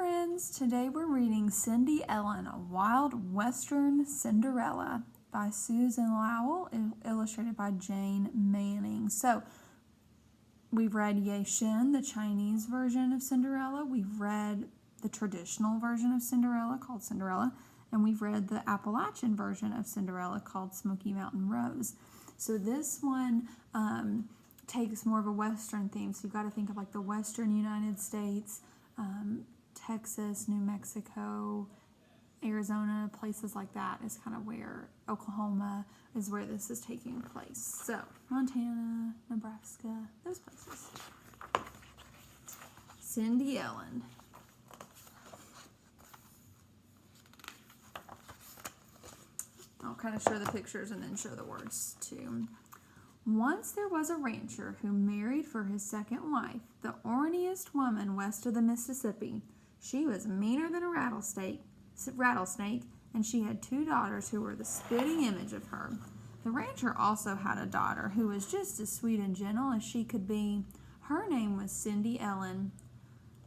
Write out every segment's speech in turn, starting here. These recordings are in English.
friends, today we're reading Cindy Ellen, a Wild Western Cinderella by Susan Lowell, illustrated by Jane Manning. So, we've read Ye Shin, the Chinese version of Cinderella. We've read the traditional version of Cinderella called Cinderella. And we've read the Appalachian version of Cinderella called Smoky Mountain Rose. So this one takes more of a Western theme. So you've got to think of like the Western United States, Texas, New Mexico, Arizona, places like that is kind of where, Oklahoma is where this is taking place. So Montana, Nebraska, those places. Cindy Ellen. I'll kind of show the pictures and then show the words too. Once there was a rancher who married for his second wife, the orneryest woman west of the Mississippi. She was meaner than a rattlesnake, and she had 2 daughters who were the spitting image of her. The rancher also had a daughter who was just as sweet and gentle as she could be. Her name was Cindy Ellen.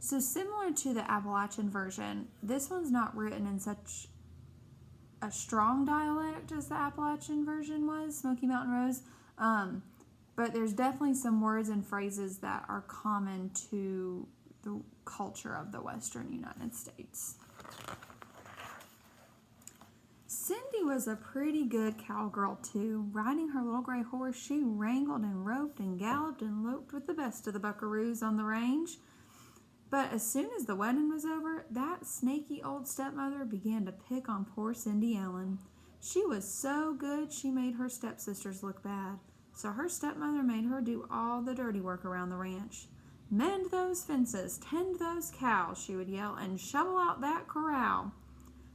So similar to the Appalachian version, this one's not written in such a strong dialect as the Appalachian version was, Smoky Mountain Rose, but there's definitely some words and phrases that are common to the culture of the Western United States. Cindy was a pretty good cowgirl too. Riding her little gray horse, she wrangled and roped and galloped and loped with the best of the buckaroos on the range. But as soon as the wedding was over, that snaky old stepmother began to pick on poor Cindy Ellen. She was so good she made her stepsisters look bad. So her stepmother made her do all the dirty work around the ranch. Mend those fences, tend those cows, she would yell, and shovel out that corral.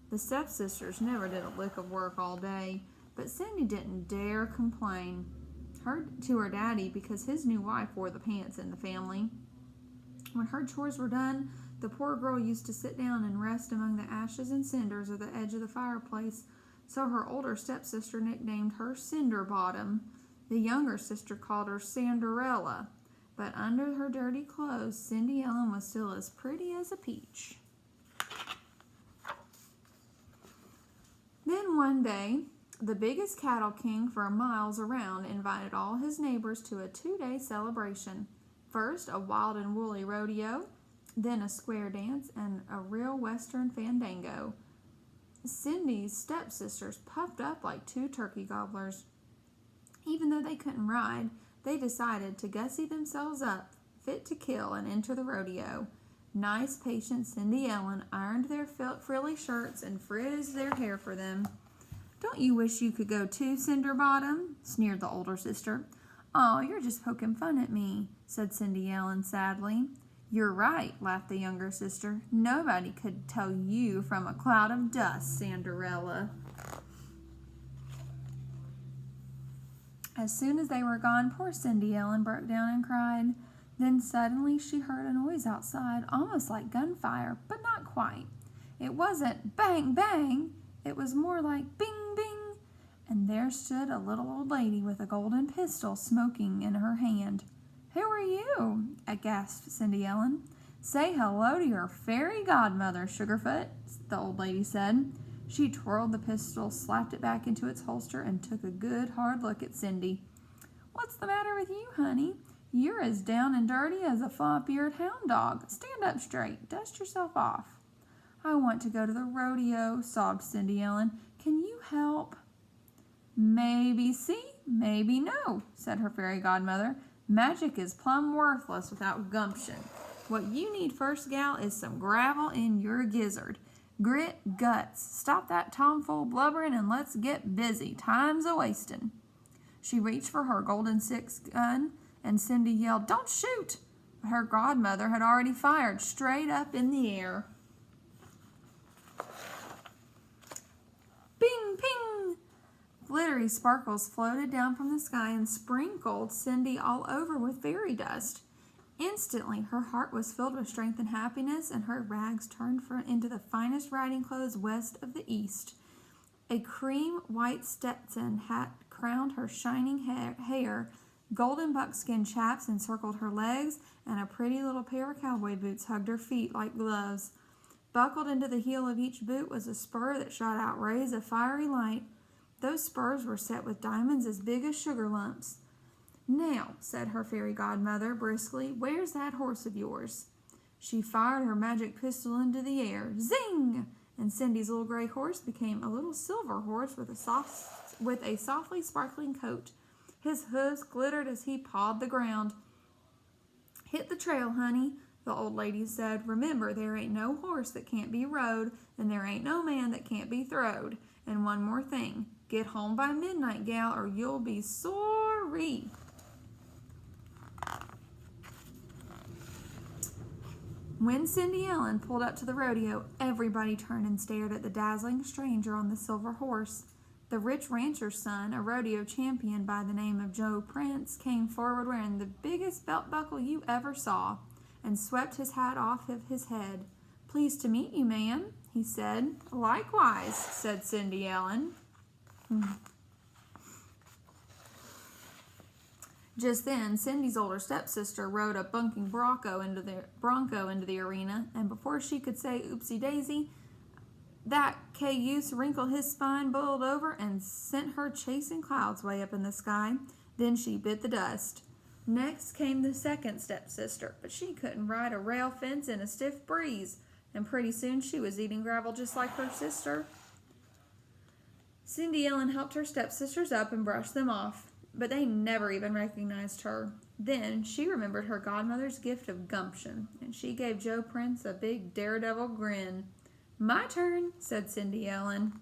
The stepsisters never did a lick of work all day, but Cindy didn't dare complain to her daddy because his new wife wore the pants in the family. When her chores were done, the poor girl used to sit down and rest among the ashes and cinders of the edge of the fireplace, so her older stepsister nicknamed her Cinder Bottom. The younger sister called her Cinderella, but under her dirty clothes, Cindy Ellen was still as pretty as a peach. Then one day, the biggest cattle king for miles around invited all his neighbors to a 2-day celebration. First, a wild and woolly rodeo, then a square dance, and a real Western fandango. Cindy's stepsisters puffed up like 2 turkey gobblers. Even though they couldn't ride, they decided to gussy themselves up, fit to kill, and enter the rodeo. Nice, patient Cindy Ellen ironed their frilly shirts and frizzed their hair for them. "Don't you wish you could go too, Cinder Bottom?" sneered the older sister. "Oh, you're just poking fun at me," said Cindy Ellen sadly. "You're right," laughed the younger sister. "Nobody could tell you from a cloud of dust, Cinderella." As soon as they were gone, poor Cindy Ellen broke down and cried. Then suddenly she heard a noise outside, almost like gunfire, but not quite. It wasn't bang, bang. It was more like bing, bing. And there stood a little old lady with a golden pistol smoking in her hand. "Who are you?" gasped Cindy Ellen. "Say hello to your fairy godmother, Sugarfoot," the old lady said. She twirled the pistol, slapped it back into its holster, and took a good hard look at Cindy. "What's the matter with you, honey? You're as down and dirty as a flop-eared hound dog. Stand up straight. Dust yourself off." "I want to go to the rodeo," sobbed Cindy Ellen. "Can you help?" "Maybe see, maybe no," said her fairy godmother. "Magic is plumb worthless without gumption. What you need first, gal, is some gravel in your gizzard. Grit, guts. Stop that tomfool blubbering and let's get busy. Time's a-wastin'." She reached for her golden 6 gun, and Cindy yelled, "Don't shoot!" But her godmother had already fired straight up in the air. Bing, ping! Glittery sparkles floated down from the sky and sprinkled Cindy all over with fairy dust. Instantly, her heart was filled with strength and happiness, and her rags turned into the finest riding clothes west of the east. A cream-white Stetson hat crowned her shining hair, golden buckskin chaps encircled her legs, and a pretty little pair of cowboy boots hugged her feet like gloves. Buckled into the heel of each boot was a spur that shot out rays of fiery light. Those spurs were set with diamonds as big as sugar lumps. "Now," said her fairy godmother briskly, "where's that horse of yours?" She fired her magic pistol into the air. Zing! And Cindy's little gray horse became a little silver horse with a softly sparkling coat. His hooves glittered as he pawed the ground. "Hit the trail, honey," the old lady said. "Remember, there ain't no horse that can't be rode, and there ain't no man that can't be throwed. And one more thing, get home by midnight, gal, or you'll be sorry." When Cindy Ellen pulled up to the rodeo, everybody turned and stared at the dazzling stranger on the silver horse. The rich rancher's son, a rodeo champion by the name of Joe Prince, came forward wearing the biggest belt buckle you ever saw and swept his hat off of his head. "Pleased to meet you, ma'am," he said. "Likewise," said Cindy Ellen. Just then, Cindy's older stepsister rode a bunking bronco into the arena, and before she could say oopsie daisy, that cayuse wrinkled his spine, boiled over, and sent her chasing clouds way up in the sky. Then she bit the dust. Next came the second stepsister, but she couldn't ride a rail fence in a stiff breeze, and pretty soon she was eating gravel just like her sister. Cindy Ellen helped her stepsisters up and brushed them off, but they never even recognized her. Then she remembered her godmother's gift of gumption, and she gave Joe Prince a big daredevil grin. "My turn," said Cindy Ellen.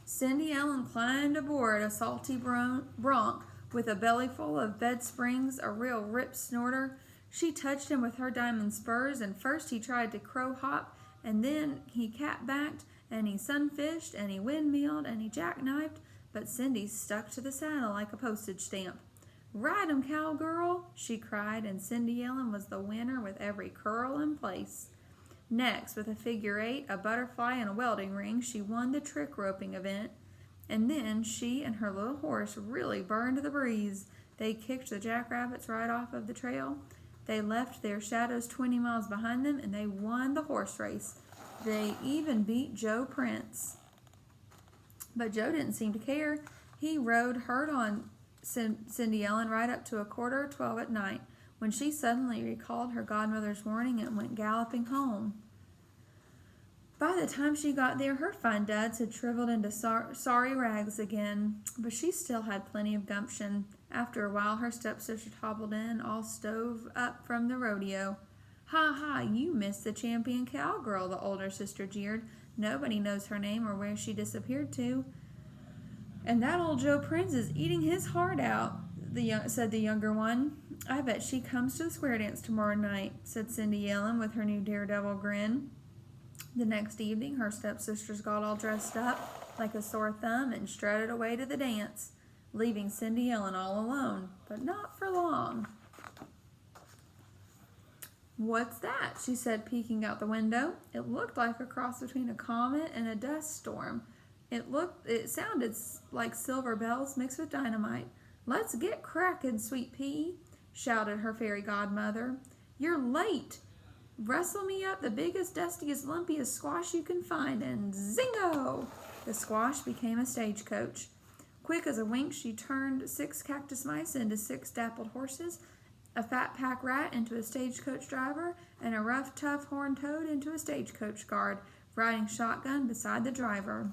Cindy Ellen climbed aboard a salty bronc with a belly full of bed springs, a real rip snorter. She touched him with her diamond spurs, and first he tried to crow hop, and then he cat backed, and he sunfished, and he windmilled, and he jackknifed, but Cindy stuck to the saddle like a postage stamp. "Ride 'em, cowgirl," she cried, and Cindy Ellen was the winner with every curl in place. Next, with a figure 8, a butterfly, and a welding ring, she won the trick roping event. And then she and her little horse really burned the breeze. They kicked the jackrabbits right off of the trail. They left their shadows 20 miles behind them, and they won the horse race. They even beat Joe Prince. But Joe didn't seem to care. He rode herd on Cindy Ellen right up to 11:45 at night, when she suddenly recalled her godmother's warning and went galloping home. By the time she got there, her fine duds had shriveled into sorry rags again, but she still had plenty of gumption. After a while, her stepsister hobbled in, all stove up from the rodeo. "Ha ha, you missed the champion cowgirl," the older sister jeered. "Nobody knows her name or where she disappeared to. And that old Joe Prince is eating his heart out," said the younger one. "I bet she comes to the square dance tomorrow night," said Cindy Ellen with her new daredevil grin. The next evening, her stepsisters got all dressed up like a sore thumb and strutted away to the dance, leaving Cindy Ellen all alone, but not for long. "What's that?" she said, peeking out the window. It looked like a cross between a comet and a dust storm. It sounded like silver bells mixed with dynamite. "Let's get crackin', sweet pea," shouted her fairy godmother. "You're late. Rustle me up the biggest, dustiest, lumpiest squash you can find," and zingo! The squash became a stagecoach. Quick as a wink, she turned 6 cactus mice into 6 dappled horses, a fat pack rat into a stagecoach driver, and a rough, tough horned toad into a stagecoach guard, riding shotgun beside the driver.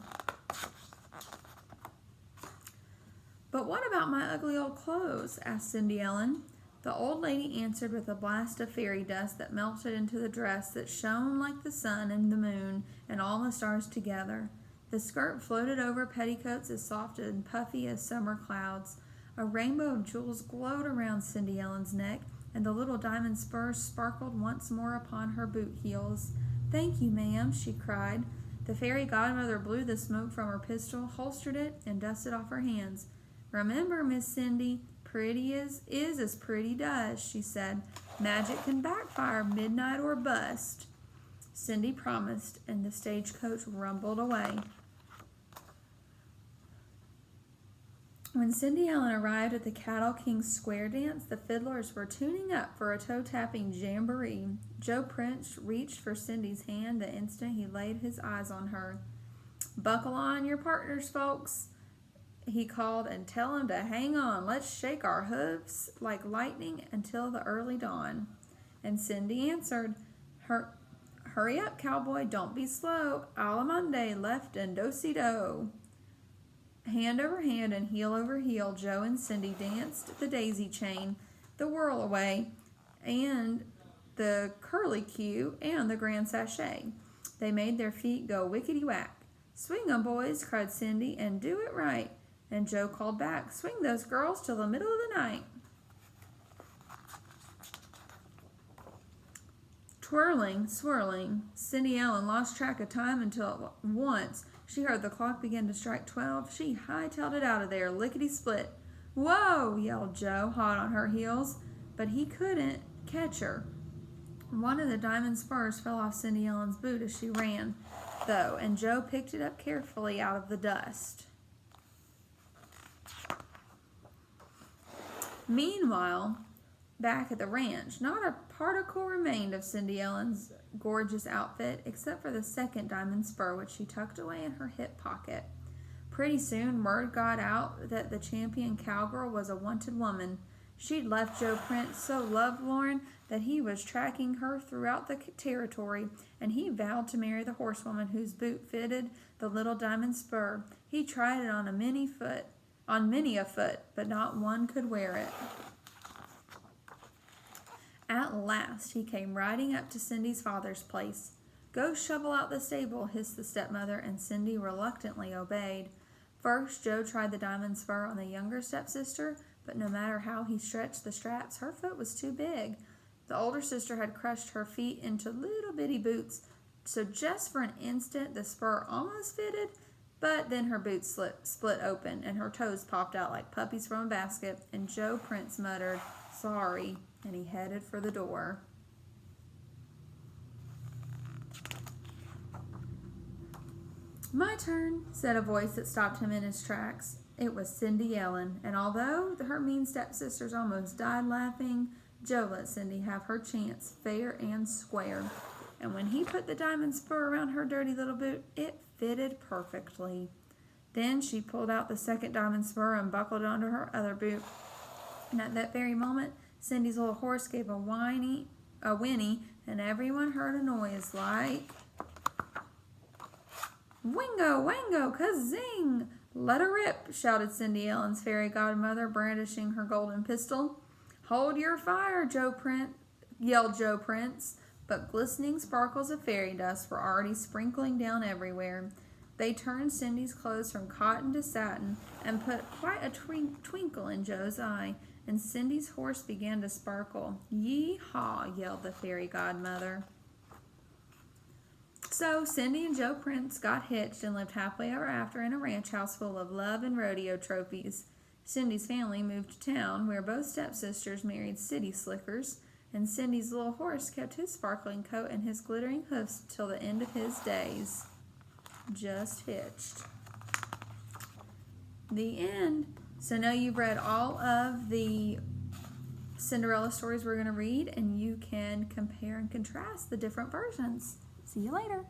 "But what about my ugly old clothes?" asked Cindy Ellen. The old lady answered with a blast of fairy dust that melted into the dress that shone like the sun and the moon and all the stars together. The skirt floated over petticoats as soft and puffy as summer clouds. A rainbow of jewels glowed around Cindy Ellen's neck, and the little diamond spurs sparkled once more upon her boot heels. "Thank you, ma'am," she cried. The fairy godmother blew the smoke from her pistol, holstered it, and dusted off her hands. "Remember, Miss Cindy, pretty is as pretty does," she said. "Magic can backfire, midnight or bust." Cindy promised, and the stagecoach rumbled away. When Cindy Ellen arrived at the Cattle King's Square dance, the fiddlers were tuning up for a toe-tapping jamboree. Joe Prince reached for Cindy's hand the instant he laid his eyes on her. "Buckle on your partners, folks," he called, "and tell 'em to hang on. Let's shake our hooves like lightning until the early dawn." And Cindy answered, "Hurry up, cowboy, don't be slow. Alamonde, left and do-si-do." Hand over hand and heel over heel, Joe and Cindy danced the daisy chain, the whirl-away, and the curly-cue, and the grand sachet. They made their feet go wickety-whack. "Swing 'em, boys," cried Cindy, "and do it right." And Joe called back, "Swing those girls till the middle of the night." Twirling, swirling, Cindy Ellen lost track of time until once she heard the clock begin to strike 12. She hightailed it out of there, lickety-split. "Whoa!" yelled Joe, hot on her heels, but he couldn't catch her. One of the diamond spurs fell off Cindy Ellen's boot as she ran, though, and Joe picked it up carefully out of the dust. Meanwhile, back at the ranch, not a particle remained of Cindy Ellen's gorgeous outfit except for the second diamond spur, which she tucked away in her hip pocket. Pretty soon, word got out that the champion cowgirl was a wanted woman. She'd left Joe Prince so lovelorn that he was tracking her throughout the territory, and he vowed to marry the horsewoman whose boot fitted the little diamond spur. He tried it on many a foot, but not one could wear it. At last, he came riding up to Cindy's father's place. "Go shovel out the stable," hissed the stepmother, and Cindy reluctantly obeyed. First, Joe tried the diamond spur on the younger stepsister, but no matter how he stretched the straps, her foot was too big. The older sister had crushed her feet into little bitty boots, so just for an instant the spur almost fitted, but then her boots split open, and her toes popped out like puppies from a basket, and Joe Prince muttered, "Sorry," and he headed for the door. "My turn," said a voice that stopped him in his tracks. It was Cindy Ellen, and although her mean stepsisters almost died laughing, Joe let Cindy have her chance, fair and square. And when he put the diamond spur around her dirty little boot, it fitted perfectly. Then she pulled out the second diamond spur and buckled it onto her other boot. And at that very moment, Cindy's little horse gave a whinny, and everyone heard a noise like "Wingo, wango, kazing! Let her rip!" shouted Cindy Ellen's fairy godmother, brandishing her golden pistol. "Hold your fire, yelled Joe Prince, but glistening sparkles of fairy dust were already sprinkling down everywhere. They turned Cindy's clothes from cotton to satin and put quite a twinkle in Joe's eye, and Cindy's horse began to sparkle. "Yee-haw!" yelled the fairy godmother. So Cindy and Joe Prince got hitched and lived happily ever after in a ranch house full of love and rodeo trophies. Cindy's family moved to town, where both stepsisters married city slickers, and Cindy's little horse kept his sparkling coat and his glittering hoofs till the end of his days. Just hitched. The end. So now you've read all of the Cinderella stories we're going to read, and you can compare and contrast the different versions. See you later.